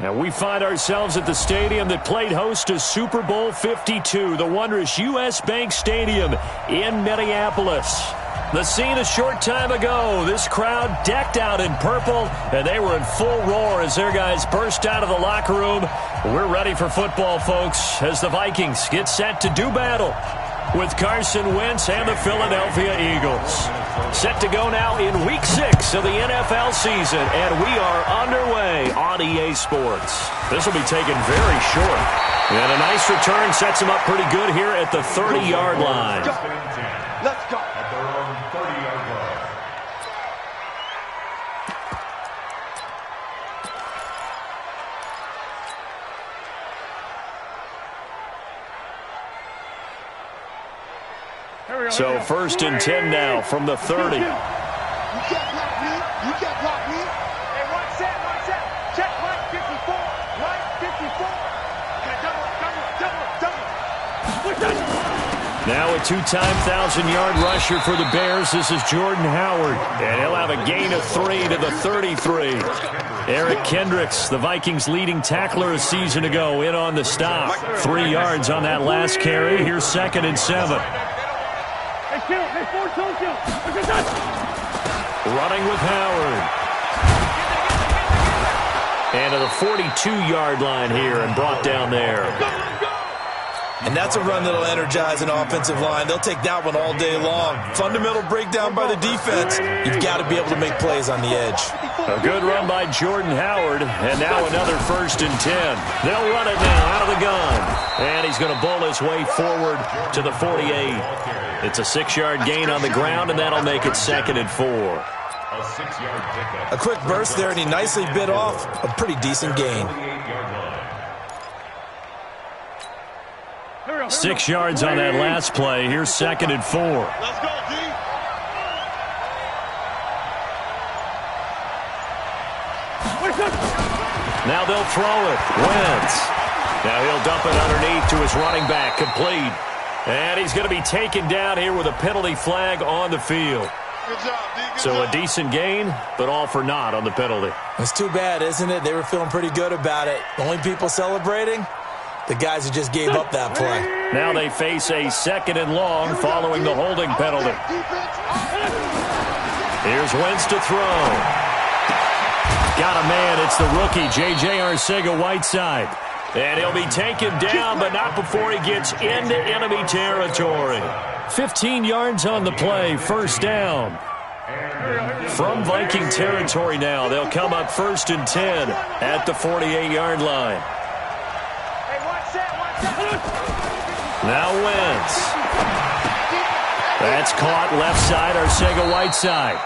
And we find ourselves at the stadium that played host to Super Bowl 52, the wondrous U.S. Bank Stadium in Minneapolis. The scene a short time ago, this crowd decked out in purple, and they were in full roar as their guys burst out of the locker room. We're ready for football, folks, as the Vikings get set to do battle with Carson Wentz and the Philadelphia Eagles. Set to go now in Week 6 of the NFL season, and we are underway on EA Sports. This will be taken very short. And a nice return sets him up pretty good here at the 30-yard line. Let's go. At their own 30-yard line. So first and 10 now from the 30. You can't block me. You can't block me. Hey, one set. Check right 54. Right 54. Okay, double. Now a two-time 1,000-yard rusher for the Bears. This is Jordan Howard. And he'll have a gain of 3 to the 33. Eric Kendricks, the Vikings' leading tackler a season ago, in on the stop. 3 yards on that last carry. Here's 2nd and 7. Running with Howard. And to the 42-yard line here and brought down there. And that's a run that'll energize an offensive line. They'll take that one all day long. Fundamental breakdown by the defense. You've got to be able to make plays on the edge. A good run by Jordan Howard. And now another 1st and 10. They'll run it now out of the gun. And he's going to bowl his way forward to the 48. It's a 6-yard gain on the ground, and that'll make it 2nd and 4. A quick burst there, and he nicely bit off a pretty decent gain. 6 yards on that last play. Here's 2nd and 4. Let's go, D. Now they'll throw it. Wentz. Now he'll dump it underneath to his running back. Complete. And he's going to be taken down here with a penalty flag on the field. Good job, D. Good So job. a decent gain, but all for naught on the penalty. It's too bad, isn't it? They were feeling pretty good about it. The only people celebrating? The guys who just gave up that play. Now they face a 2nd and long following the holding penalty. Here's Wentz to throw. Got a man. It's the rookie, J.J. Arcega-Whiteside. And he'll be taken down, but not before he gets into enemy territory. 15 yards on the play, 1st down. From Viking territory now, they'll come up 1st and 10 at the 48-yard line. Now Wentz. That's caught left side, Arcega-Whiteside.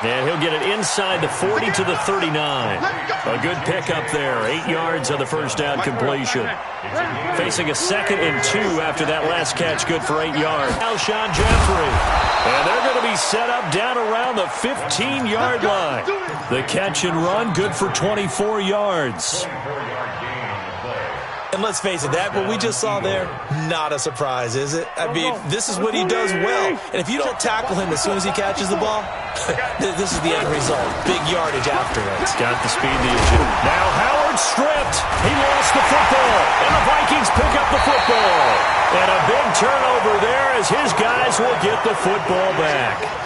And he'll get it inside the 40 to the 39. A good pickup there. 8 yards on the 1st down completion. Facing a 2nd and 2 after that last catch. Good for 8 yards. Alshon Jeffrey. And they're going to be set up down around the 15-yard line. The catch and run, good for 24 yards. And let's face it, that what we just saw there, not a surprise, is it? I mean, this is what he does well. And if you don't tackle him as soon as he catches the ball, this is the end result. Big yardage afterwards. Got the speed to issue. Now Howard stripped. He lost the football. And the Vikings pick up the football. And a big turnover there as his guys will get the football back.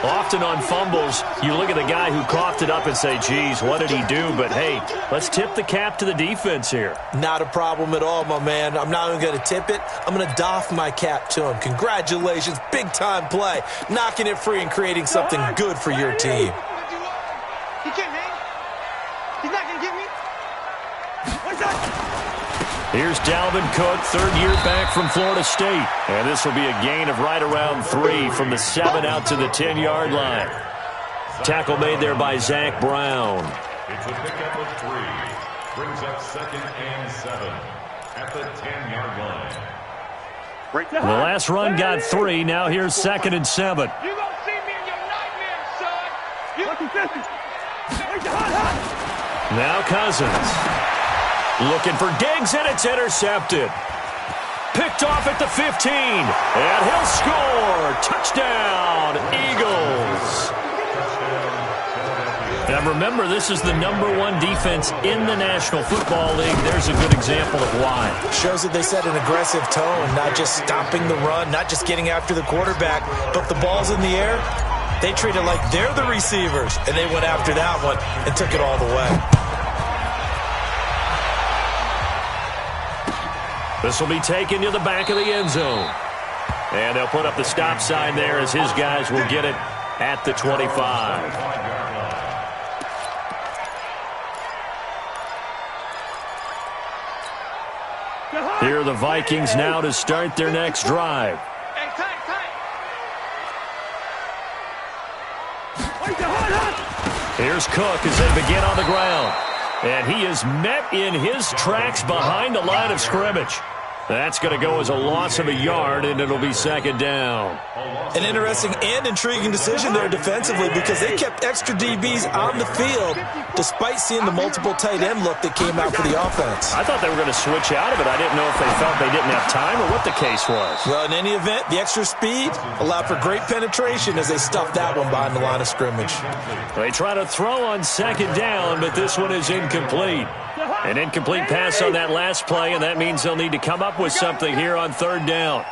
Often on fumbles, you look at the guy who coughed it up and say, geez, what did he do? But, hey, let's tip the cap to the defense here. Not a problem at all, my man. I'm not even going to tip it. I'm going to doff my cap to him. Congratulations. Big-time play. Knocking it free and creating something good for your team. He can't hang. He's not going to get me. What's that? Here's Dalvin Cook, 3rd year back from Florida State. And this will be a gain of right around 3 from the 7 out to the 10-yard line. Tackle made there by Zach Brown. It's a pickup of 3. Brings up 2nd and 7 at the 10-yard line. The last run got 3. Now here's 2nd and 7. You gonna see me in your nightmares, son. You Now Cousins. Looking for Diggs, and it's intercepted. Picked off at the 15. And he'll score. Touchdown, Eagles. And And remember, this is the #1 defense in the National Football League. There's a good example of why. Shows that they set an aggressive tone, not just stopping the run, not just getting after the quarterback, but the ball's in the air. They treat it like they're the receivers, and they went after that one and took it all the way. This will be taken to the back of the end zone. And they'll put up the stop sign there as his guys will get it at the 25. Here are the Vikings now to start their next drive. Here's Cook as they begin on the ground. And he is met in his tracks behind the line of scrimmage. That's going to go as a loss of a yard, and it'll be second down. An interesting and intriguing decision there defensively because they kept extra DBs on the field despite seeing the multiple tight end look that came out for the offense. I thought they were going to switch out of it. I didn't know if they felt they didn't have time or what the case was. Well, in any event, the extra speed allowed for great penetration as they stuffed that one behind the line of scrimmage. They try to throw on second down, but this one is incomplete. An incomplete pass on that last play, and that means they'll need to come up with something here on third down.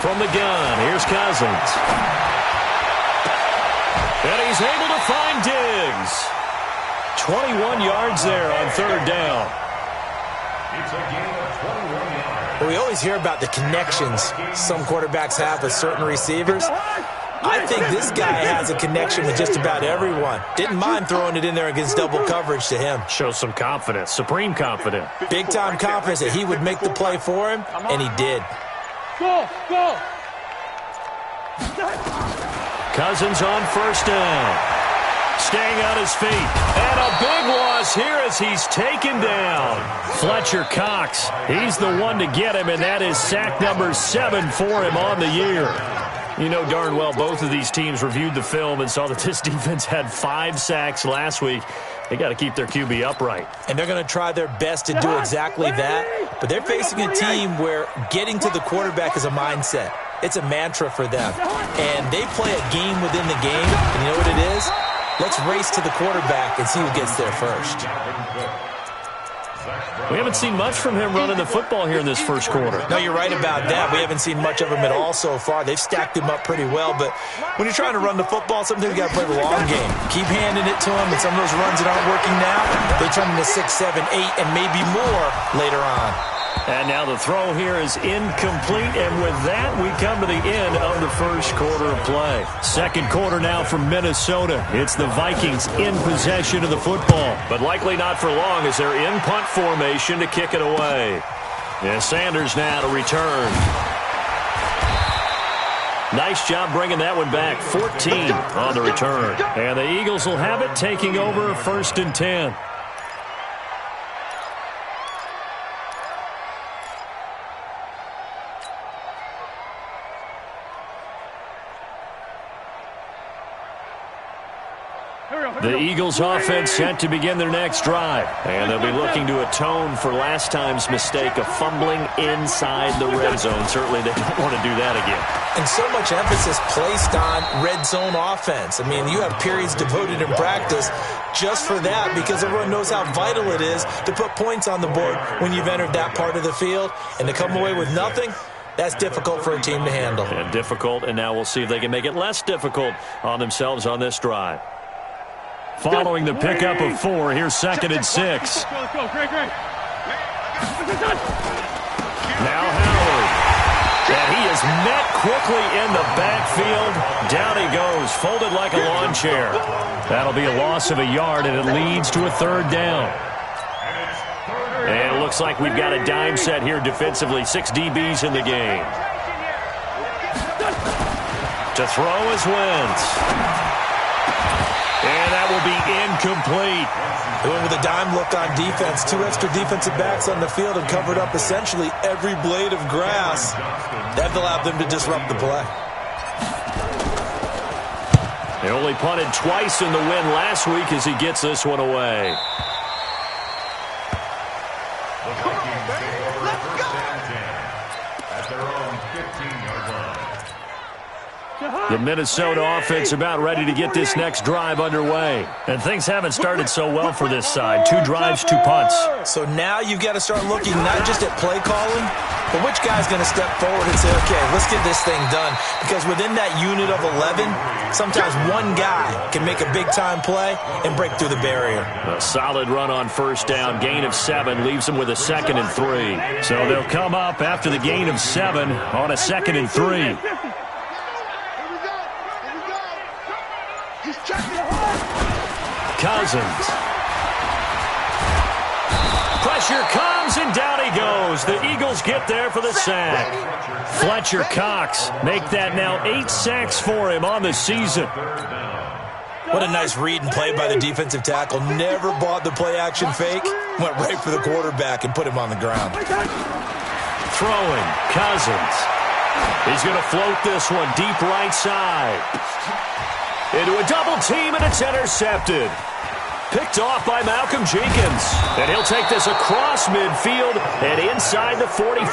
From the gun, here's Cousins. And he's able to find Diggs. 21 yards there on third down. It's a gain of 21 yards. Well, we always hear about the connections some quarterbacks have with certain receivers. I think this guy has a connection with just about everyone. Didn't mind throwing it in there against double coverage to him. Shows some confidence, supreme confidence. Big-time confidence that he would make the play for him, and he did. Go! Cousins on first down. Staying on his feet. And a big loss here as he's taken down. Fletcher Cox, he's the one to get him, and that is sack number 7 for him on the year. You know darn well both of these teams reviewed the film and saw that this defense had 5 sacks last week. They got to keep their QB upright. And they're going to try their best to do exactly that. But they're facing a team where getting to the quarterback is a mindset. It's a mantra for them. And they play a game within the game. And you know what it is? Let's race to the quarterback and see who gets there first. We haven't seen much from him running the football here in this first quarter. No, you're right about that. We haven't seen much of him at all so far. They've stacked him up pretty well, but when you're trying to run the football, sometimes you got to play the long game. Keep handing it to him, and some of those runs that aren't working now, they turn into 6, 7, 8, and maybe more later on. And now the throw here is incomplete, and with that, we come to the end of the first quarter of play. Second quarter now from Minnesota. It's the Vikings in possession of the football, but likely not for long as they're in punt formation to kick it away. And Sanders now to return. Nice job bringing that one back. 14 on the return. And the Eagles will have it, taking over 1st and 10. The Eagles offense set to begin their next drive. And they'll be looking to atone for last time's mistake of fumbling inside the red zone. Certainly they don't want to do that again. And so much emphasis placed on red zone offense. I mean, you have periods devoted in practice just for that because everyone knows how vital it is to put points on the board when you've entered that part of the field. And to come away with nothing, that's difficult for a team to handle. And difficult, and now we'll see if they can make it less difficult on themselves on this drive. Following the pickup of 4, here's 2nd and 6. Let's go. Great. Now Howard. And he is met quickly in the backfield. Down he goes, folded like a lawn chair. That'll be a loss of a yard, and it leads to a 3rd down. And it looks like we've got a dime set here defensively. 6 DBs in the game. To throw is Wentz. And that will be incomplete. They went with a dime look on defense. 2 extra defensive backs on the field and covered up essentially every blade of grass. That allowed them to disrupt the play. They only punted twice in the win last week as he gets this one away. The Vikings take over 1st and 10 at their own 15-yard line. The Minnesota offense about ready to get this next drive underway. And things haven't started so well for this side. 2 drives, 2 punts. So now you've got to start looking not just at play calling, but which guy's going to step forward and say, okay, let's get this thing done. Because within that unit of 11, sometimes one guy can make a big-time play and break through the barrier. A solid run on first down. Gain of 7 leaves them with a 2nd and 3. So they'll come up after the gain of 7 on a 2nd and 3. Cousins. Pressure comes, and down he goes. The Eagles get there for the sack. Fletcher Cox make that now 8 sacks for him on the season. What a nice read and play by the defensive tackle. Never bought the play-action fake. Went right for the quarterback and put him on the ground. Throwing, Cousins. He's going to float this one deep right side. Into a double team, and it's intercepted. Picked off by Malcolm Jenkins. And he'll take this across midfield and inside the 45.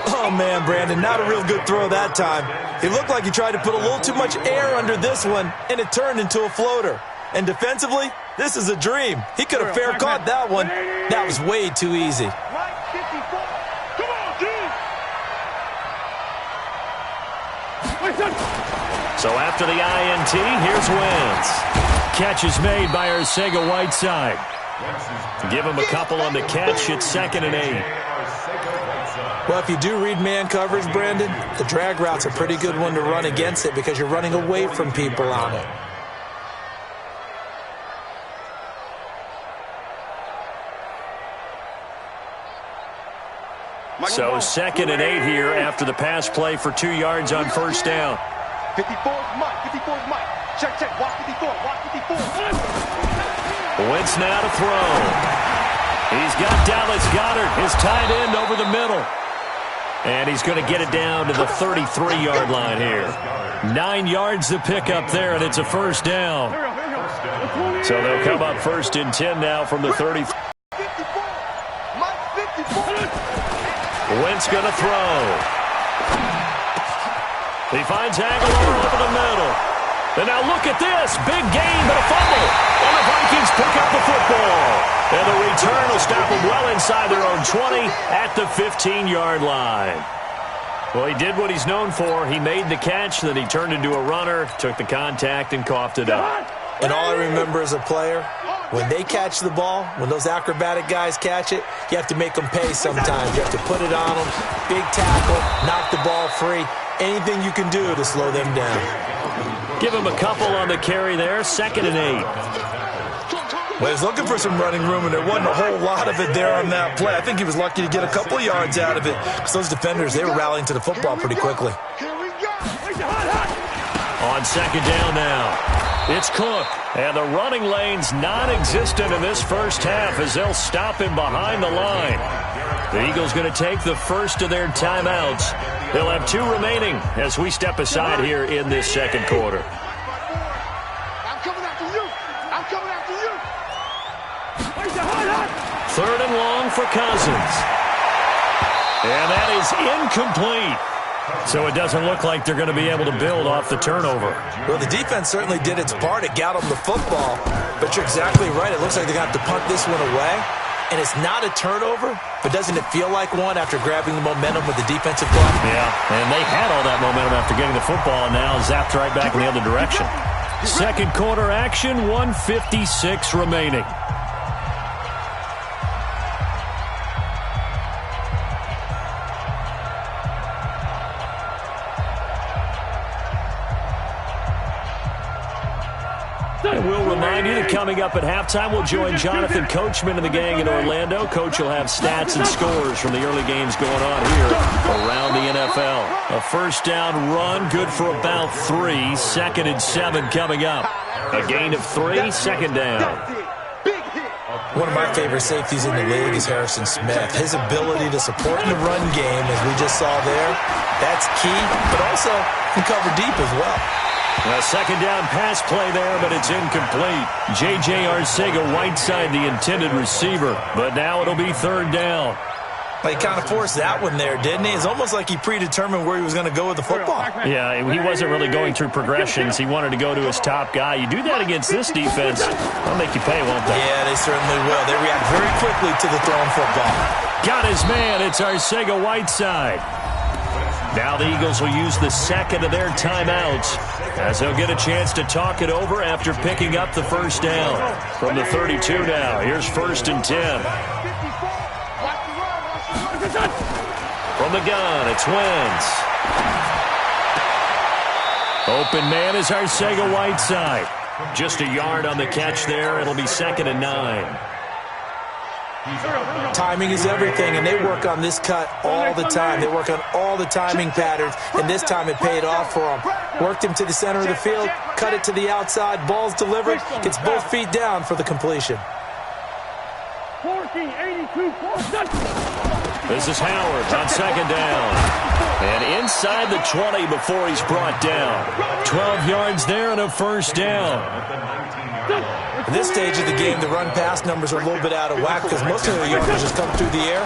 Oh, man, Brandon, not a real good throw that time. It looked like he tried to put a little too much air under this one, and it turned into a floater. And defensively, this is a dream. He could have fair caught that one. That was way too easy. So after the INT, here's Wentz. Catch is made by Arcega-Whiteside. Give him a couple on the catch. It's 2nd and 8. Well, if you do read man coverage, Brandon, the drag route's a pretty good one to run against it because you're running away from people on it. So 2nd and 8 here after the pass play for 2 yards on first down. 54's Mike. 54's Mike. Check, check. Watch 54. Watch 54. Wentz now to throw. He's got Dallas Goedert, his tight end, over the middle. And he's going to get it down to the 33-yard line here. 9 yards to pick up there, and it's a first down. So they'll come up 1st and 10 now from the 30. 54. Mike 54. Wentz going to throw. He finds Aguilar over the middle. And now look at this. Big gain, but a fumble. And the Vikings pick up the football. And the return will stop them well inside their own 20 at the 15-yard line. Well, he did what he's known for. He made the catch, then he turned into a runner, took the contact, and coughed it up. And all I remember as a player, when they catch the ball, when those acrobatic guys catch it, you have to make them pay sometimes. You have to put it on them, big tackle, knock the ball free. Anything you can do to slow them down. Give him a couple on the carry there, 2nd and 8. Well, he was looking for some running room, and there wasn't a whole lot of it there on that play. I think he was lucky to get a couple yards out of it because those defenders, they were rallying to the football pretty quickly. On 2nd down now, it's Cook. And the running lane's non-existent in this first half as they'll stop him behind the line. The Eagles going to take the first of their timeouts. They'll have 2 remaining as we step aside here in this 2nd quarter. I'm coming after you. I'm coming after you. 3rd and long for Cousins. And that is incomplete. So it doesn't look like they're going to be able to build off the turnover. Well, the defense certainly did its part. It got them the football. But you're exactly right. It looks like they're going to have to punt this one away. And it's not a turnover, but doesn't it feel like one after grabbing the momentum with the defensive play? Yeah, and they had all that momentum after getting the football, and now zapped right back in the other direction. 2nd quarter action, 1:56 remaining. And we'll remind you that coming up at halftime, we'll join Jonathan Coachman and the gang in Orlando. Coach will have stats and scores from the early games going on here around the NFL. A first down run, good for about 3. 2nd and 7 coming up. A gain of 3, 2nd down. One of my favorite safeties in the league is Harrison Smith. His ability to support in the run game, as we just saw there, that's key, but also can cover deep as well. A 2nd down pass play there, but it's incomplete. J.J. Arcega-Whiteside, the intended receiver, but now it'll be 3rd down. He kind of forced that one there, didn't he? It's almost like he predetermined where he was going to go with the football. Yeah, he wasn't really going through progressions. He wanted to go to his top guy. You do that against this defense, they'll make you pay, won't they? Yeah, they certainly will. They react very quickly to the thrown football. Got his man. It's Arcega-Whiteside. Now the Eagles will use the second of their timeouts as they'll get a chance to talk it over after picking up the first down. From the 32 now, here's 1st and 10. From the gun, it's Wentz. Open man is Arcega-Whiteside. Just a yard on the catch there. It'll be 2nd and 9. Timing is everything, and they work on this cut all the time. They work on all the timing patterns, and this time it paid off for them. Worked him to the center of the field, cut it to the outside, ball's delivered, gets both feet down for the completion. 1482. This is Howard on 2nd down. And inside the 20 before he's brought down. 12 yards there and a 1st down. At this stage of the game, the run-pass numbers are a little bit out of whack because most of their yardage just come through the air.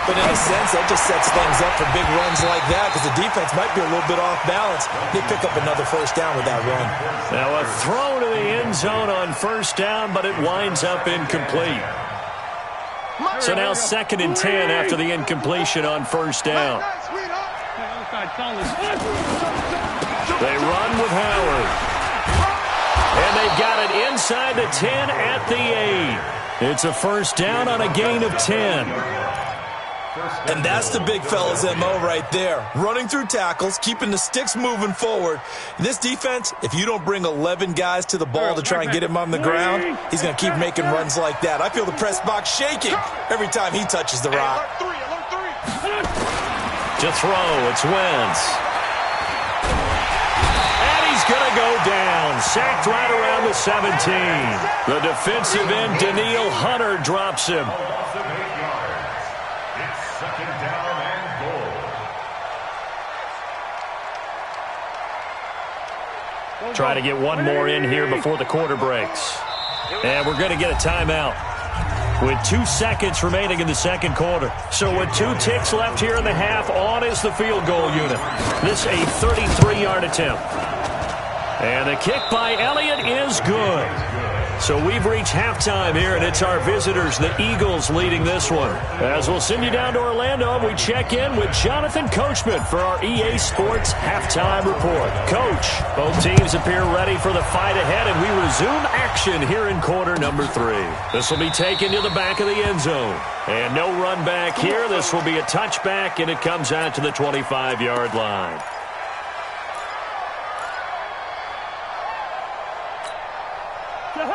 But in a sense, that just sets things up for big runs like that because the defense might be a little bit off balance. They pick up another 1st down with that run. Now a throw to the end zone on 1st down, but it winds up incomplete. So now 2nd and 10 after the incompletion on 1st down. They run with Howard. And they've got it inside the 10 at the 8. It's a 1st down on a gain of 10. And that's the big fella's MO right there. Running through tackles, keeping the sticks moving forward. This defense, if you don't bring 11 guys to the ball to try and get him on the ground, he's going to keep making runs like that. I feel the press box shaking every time he touches the rock. To throw, it's Wentz. And he's going to go down. Sacked right around the 17. The defensive end, Daniil Hunter, drops him. Try to get one more in here before the quarter breaks. And we're going to get a timeout with 2 seconds remaining in the 2nd quarter. So with 2 ticks left here in the half, on is the field goal unit. This a 33-yard attempt. And the kick by Elliott is good. So we've reached halftime here, and it's our visitors, the Eagles, leading this one. As we'll send you down to Orlando, we check in with Jonathan Coachman for our EA Sports Halftime Report. Coach, both teams appear ready for the fight ahead, and we resume action here in quarter number 3. This will be taken to the back of the end zone. And no run back here. This will be a touchback, and it comes out to the 25-yard line.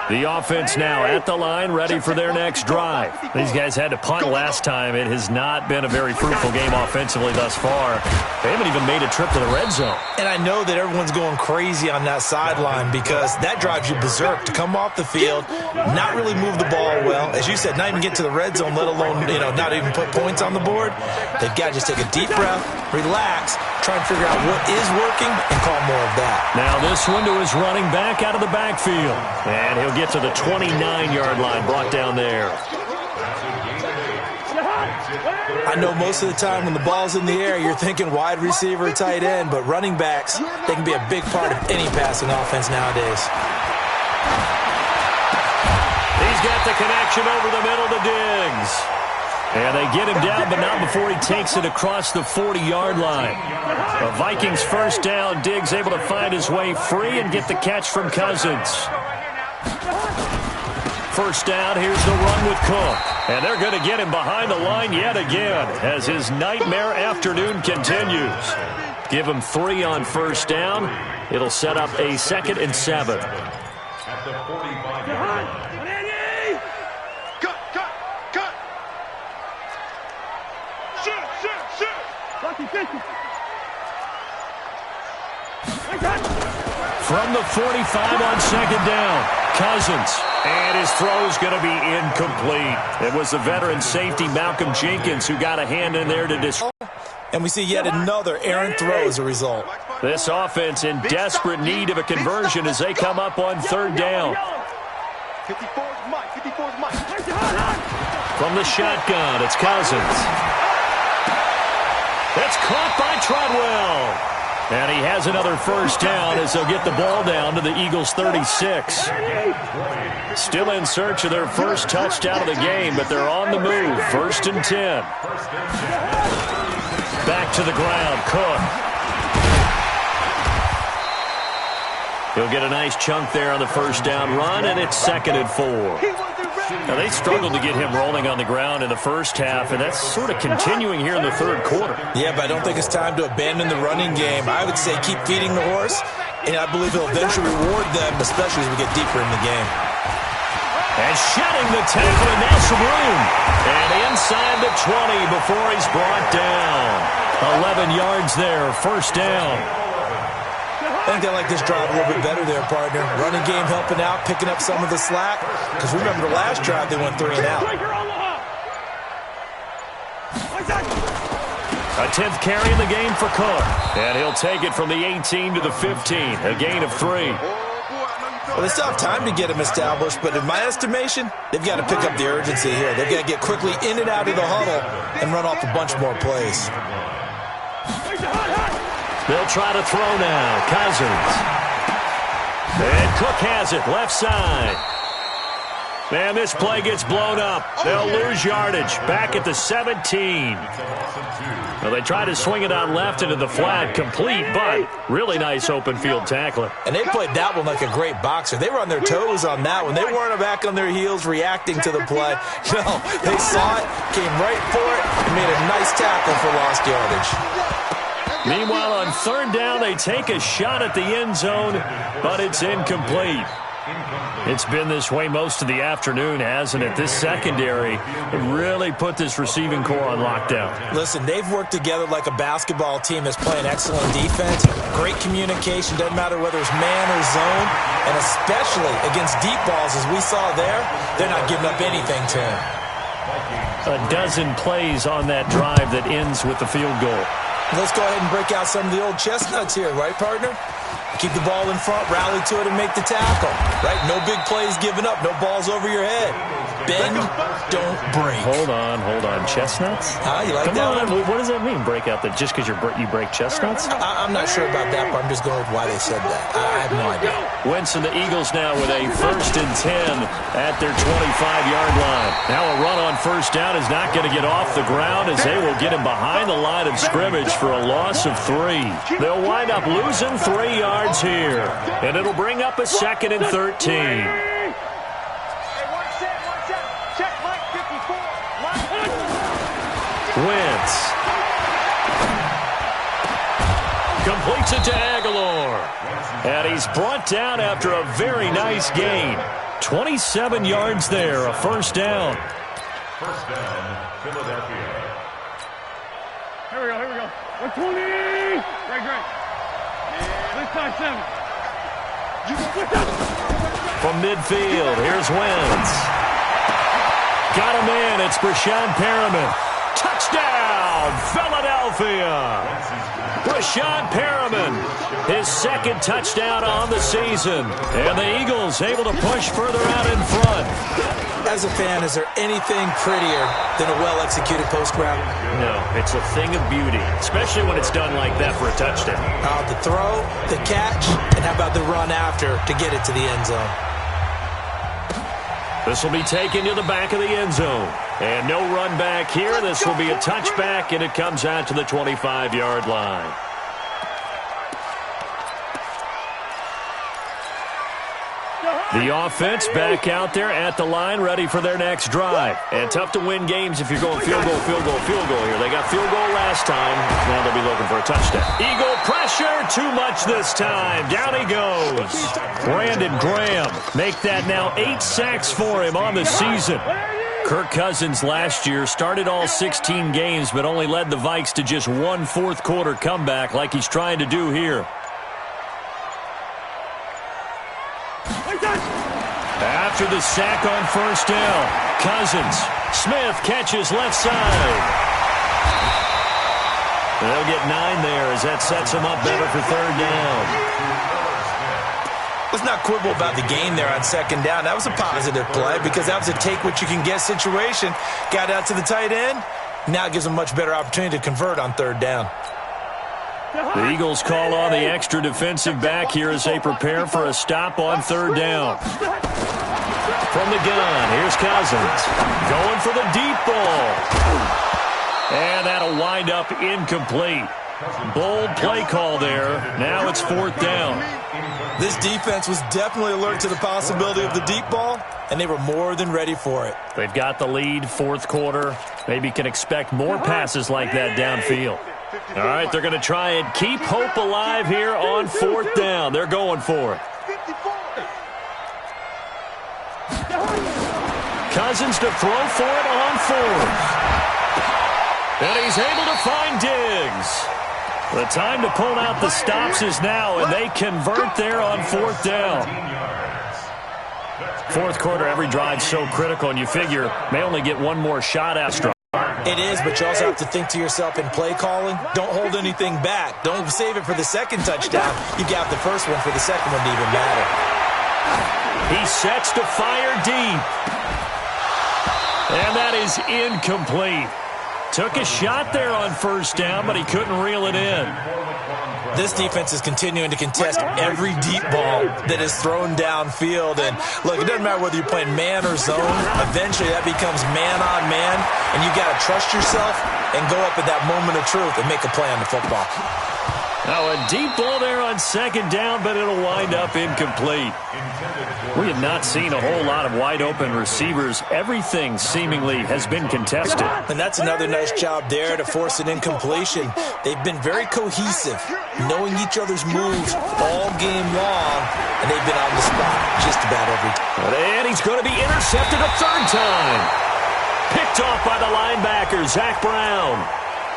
The offense now at the line, ready for their next drive. These guys had to punt last time. It has not been a very fruitful game offensively thus far. They haven't even made a trip to the red zone. And I know that everyone's going crazy on that sideline because that drives you berserk to come off the field, not really move the ball well. As you said, not even get to the red zone, let alone, not even put points on the board. They've got to just take a deep breath, relax, try and figure out what is working and call more of that. Now this one to his running back out of the backfield. And he'll get to the 29-yard line, brought down there. I know most of the time when the ball's in the air, you're thinking wide receiver, tight end, but running backs, they can be a big part of any passing offense nowadays. He's got the connection over the middle to Diggs. And they get him down, but not before he takes it across the 40-yard line. The Vikings first down. Diggs able to find his way free and get the catch from Cousins. First down, here's the run with Cook. And they're going to get him behind the line yet again as his nightmare afternoon continues. Give him 3 on first down. It'll set up a 2nd and 7. At the 45-yard line. From the 45 on second down, Cousins. And his throw's going to be incomplete. It was the veteran safety, Malcolm Jenkins, who got a hand in there to disrupt. And we see yet another errant throw as a result. This offense in desperate need of a conversion as they come up on third down. 54's Mike. 54's Mike. From the shotgun, it's Cousins. It's caught by Treadwell. And he has another first down as they'll get the ball down to the Eagles' 36. Still in search of their first touchdown of the game, but they're on the move. 1st and 10. Back to the ground, Cook. He'll get a nice chunk there on the first down run, and it's 2nd and 4. Now, they struggled to get him rolling on the ground in the first half, and that's sort of continuing here in the third quarter. Yeah, but I don't think it's time to abandon the running game. I would say keep feeding the horse, and I believe he'll eventually reward them, especially as we get deeper in the game. And shedding the tackle, and now some room. And inside the 20 before he's brought down. 11 yards there, first down. I think they like this drive a little bit better there, partner. Running game helping out, picking up some of the slack. Because remember the last drive, they went 3 and out. A 10th carry in the game for Cook. And he'll take it from the 18 to the 15. A gain of 3. Well, they still have time to get him established, but in my estimation, they've got to pick up the urgency here. They've got to get quickly in and out of the huddle and run off a bunch more plays. They'll try to throw now. Cousins. And Cook has it, left side. Man, this play gets blown up. They'll lose yardage. Back at the 17. Well, they try to swing it on left into the flat, complete, but really nice open field tackling. And they played that one like a great boxer. They were on their toes on that one. They weren't back on their heels reacting to the play. No, they saw it, came right for it, and made a nice tackle for lost yardage. Meanwhile, on 3rd down, they take a shot at the end zone, but it's incomplete. It's been this way most of the afternoon, hasn't it? This secondary really put this receiving core on lockdown. Listen, they've worked together like a basketball team that's playing excellent defense. Great communication, doesn't matter whether it's man or zone, and especially against deep balls, as we saw there, they're not giving up anything to him. A dozen plays on that drive that ends with the field goal. Let's go ahead and break out some of the old chestnuts here, right, partner? Keep the ball in front, rally to it, and make the tackle. Right? No big plays given up, no balls over your head. Bend, don't break. Hold on. Chestnuts? You like that one? What does that mean, break out? That just because you break chestnuts? I'm not sure about that, but I'm just going with why they said that. I have no idea. Wentz and the Eagles now with a 1st and 10 at their 25-yard line. Now a run on first down is not going to get off the ground as they will get him behind the line of scrimmage for a loss of 3. They'll wind up losing 3 yards here, and it'll bring up a 2nd and 13. Wentz completes it to Aguilar. And he's brought down after a very nice gain. 27 yards there, a first down. First down, Philadelphia. Here we go. 120. Great. Let's try 7. From midfield, here's Wentz. Got him in. It's Brashad Perriman. Touchdown, Philadelphia. Brashad Perriman, his 2nd touchdown on the season. And the Eagles able to push further out in front. As a fan, is there anything prettier than a well-executed post route? No, it's a thing of beauty, especially when it's done like that for a touchdown. The throw, the catch, and how about the run after to get it to the end zone? This will be taken to the back of the end zone. And no run back here. This will be a touchback, and it comes out to the 25-yard line. The offense back out there at the line, ready for their next drive. And tough to win games if you're going field goal here. They got field goal last time. Now they'll be looking for a touchdown. Eagle pressure, too much this time. Down he goes. Brandon Graham make that now 8 sacks for him on the season. Kirk Cousins last year started all 16 games, but only led the Vikes to just 1 fourth-quarter comeback like he's trying to do here. After the sack on first down, Cousins. Smith catches left side. They'll get 9 there as that sets him up better for 3rd down. Let's not quibble about the gain there on 2nd down. That was a positive play because that was a take-what-you-can-get situation. Got out to the tight end, Now it gives them a much better opportunity to convert on third down. The Eagles call on the extra defensive back here as they prepare for a stop on third down. From the gun, here's Cousins. Going for the deep ball. And that'll wind up incomplete. Bold play call there. Now it's fourth down. This defense was definitely alert to the possibility of the deep ball, and they were more than ready for it. They've got the lead, fourth quarter. Maybe can expect more passes like that downfield. All right, they're going to try and keep hope alive here on fourth down. They're going for it. Cousins to throw for it on fourth. And he's able to find Diggs. The time to pull out the stops is now, and they convert there on fourth down. Fourth quarter, every drive's so critical, and you figure may only get one more shot after. It is, but you also have to think to yourself in play calling, don't hold anything back. Don't save it for the second touchdown. You got the first one for the second one to even matter. He sets to fire deep. And that is incomplete. Took a shot there on first down, but he couldn't reel it in. This defense is continuing to contest every deep ball that is thrown downfield. And, look, it doesn't matter whether you're playing man or zone. Eventually, that becomes man-on-man, and you got to trust yourself and go up at that moment of truth and make a play on the football. Now, a deep ball there on second down, but it'll wind up incomplete. We have not seen a whole lot of wide-open receivers. Everything seemingly has been contested. And that's another nice job there to force an incompletion. They've been very cohesive, knowing each other's moves all game long, and they've been on the spot just about every time. And he's going to be intercepted a third time. Picked off by the linebacker, Zach Brown.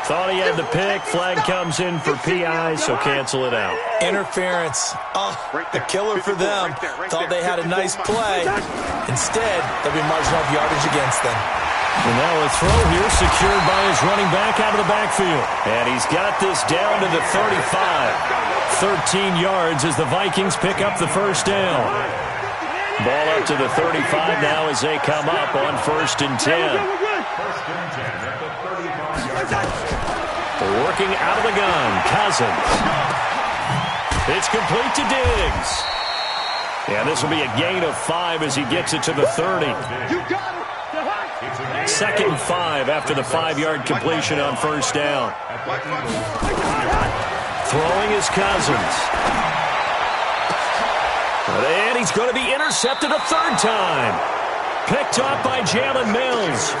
Thought he had the pick. Flag comes in for PI, so cancel it out. Interference. Oh, the killer for them. Thought they had a nice play. Instead, there'll be marginal yardage against them. And now a throw here secured by his running back out of the backfield. And he's got this down to the 35. 13 yards as the Vikings pick up the first down. Ball up to the 35 now as they come up on 1st and 10. Working out of the gun, Cousins. It's complete to Diggs. Yeah, this will be a gain of 5 as he gets it to the 30. 2nd and 5 after the 5-yard completion on first down. Throwing is Cousins. And he's going to be intercepted a third time. Picked off by Jalen Mills.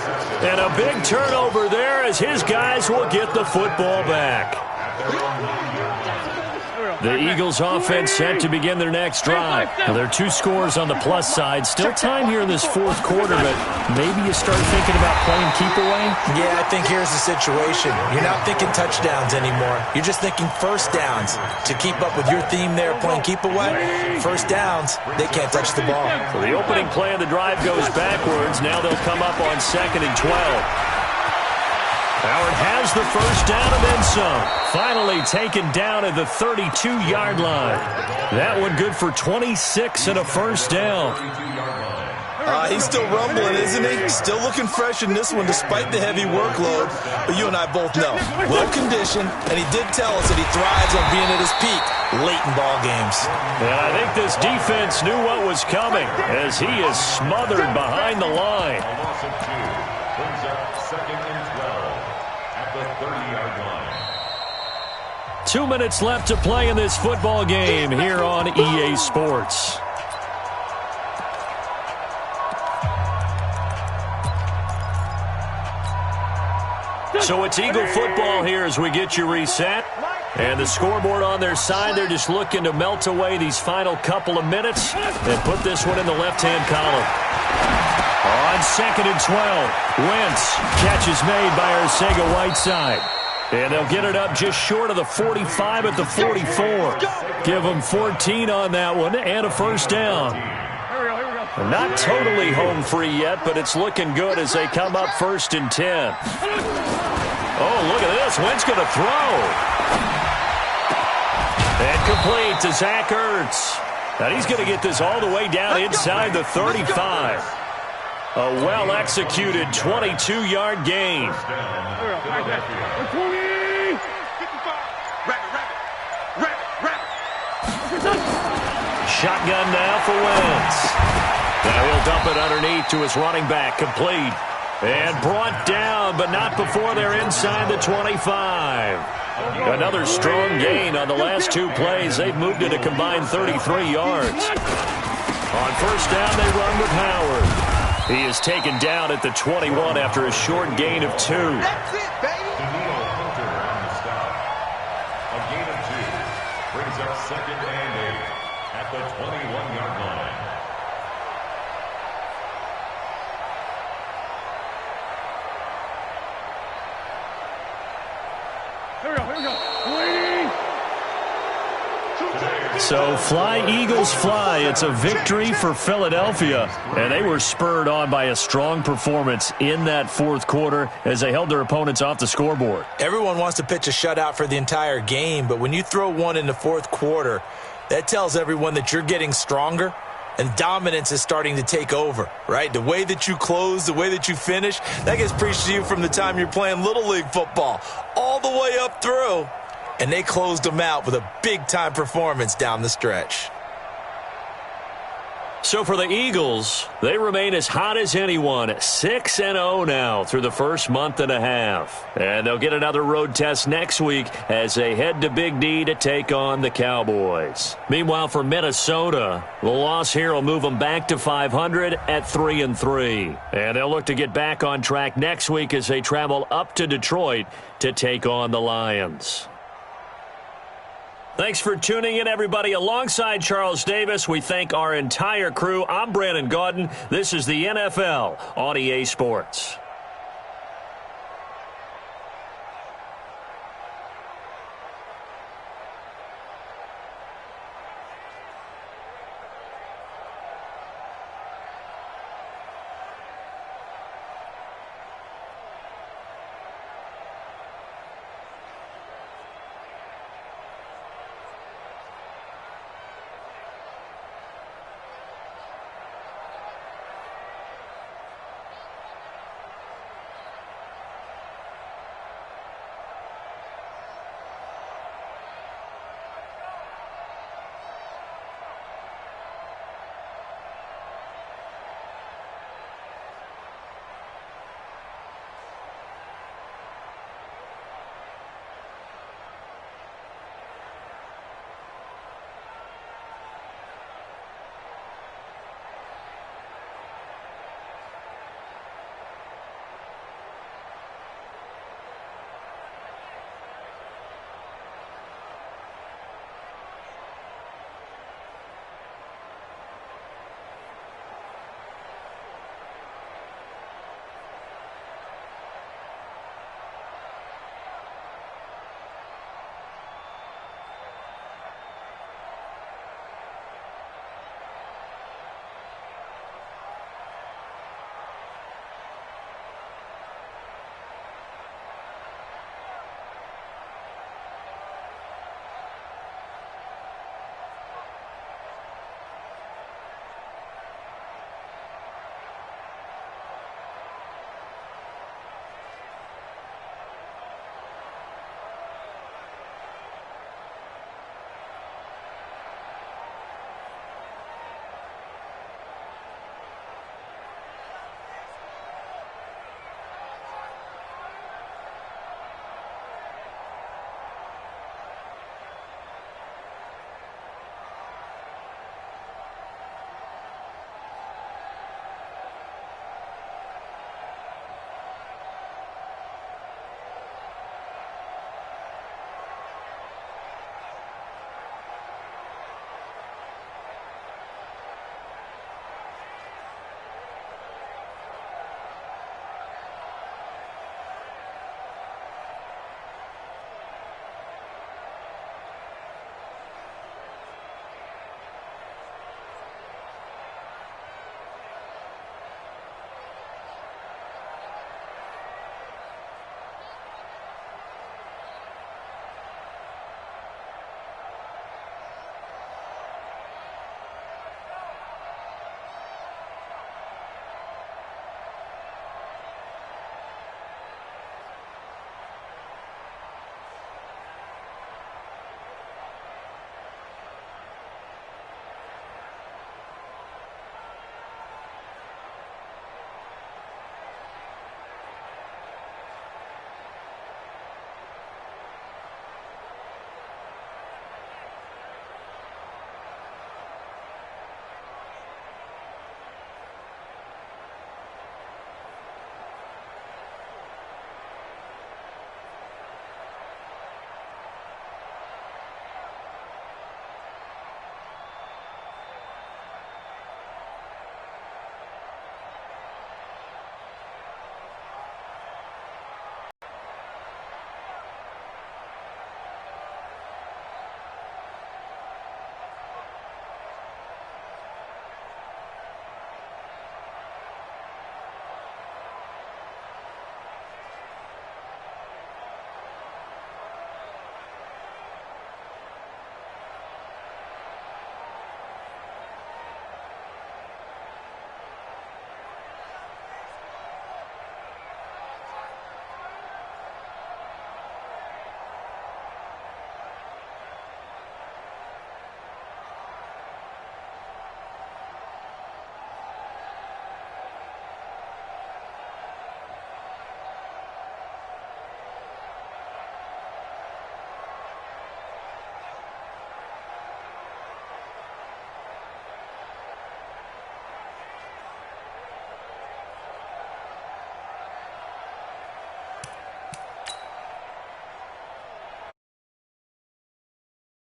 And a big turnover there as his guys will get the football back. The Eagles offense set to begin their next drive. Now, there are 2 scores on the plus side. Still time here in this fourth quarter, but maybe you start thinking about playing keep away? Yeah, I think here's the situation. You're not thinking touchdowns anymore. You're just thinking first downs. To keep up with your theme there, playing keep away, first downs, they can't touch the ball. So the opening play of the drive goes backwards. Now they'll come up on 2nd and 12. Howard has the first down and then some. Finally taken down at the 32-yard line. That one good for 26 and a first down. He's still rumbling, isn't he? Still looking fresh in this one despite the heavy workload. But you and I both know, well conditioned, and he did tell us that he thrives on being at his peak late in ball games. And I think this defense knew what was coming as he is smothered behind the line. 2 minutes left to play in this football game here on EA Sports. So it's Eagle football here as we get you reset. And the scoreboard on their side, they're just looking to melt away these final couple of minutes and put this one in the left-hand column. On 2nd and 12, Wentz, catch is made by Arcega-Whiteside. And they'll get it up just short of the 45 at the 44. Give them 14 on that one and a first down. Not totally home free yet, but it's looking good as they come up 1st and 10. Oh, look at this. Wentz going to throw. And complete to Zach Ertz. Now he's going to get this all the way down inside the 35. A well-executed 22-yard gain. Shotgun now for Wentz. Now he'll dump it underneath to his running back, complete. And brought down, but not before they're inside the 25. Another strong gain on the last two plays. They've moved it a combined 33 yards. On first down, they run with Howard. He is taken down at the 21 after a short gain of 2. That's it, baby. On the stop. A gain of 2 brings up 2nd and 8 at the 21-yard line. Here we go. So fly, Eagles, fly. It's a victory for Philadelphia. And they were spurred on by a strong performance in that fourth quarter as they held their opponents off the scoreboard. Everyone wants to pitch a shutout for the entire game, but when you throw one in the fourth quarter, that tells everyone that you're getting stronger and dominance is starting to take over, right? The way that you close, the way that you finish, that gets preached to you from the time you're playing Little League football all the way up through. And they closed them out with a big-time performance down the stretch. So for the Eagles, they remain as hot as anyone, 6-0 now through the first month and a half. And they'll get another road test next week as they head to Big D to take on the Cowboys. Meanwhile, for Minnesota, the loss here will move them back to 500 at 3-3. And they'll look to get back on track next week as they travel up to Detroit to take on the Lions. Thanks for tuning in, everybody. Alongside Charles Davis, we thank our entire crew. I'm Brandon Gaudin. This is the NFL on EA Sports.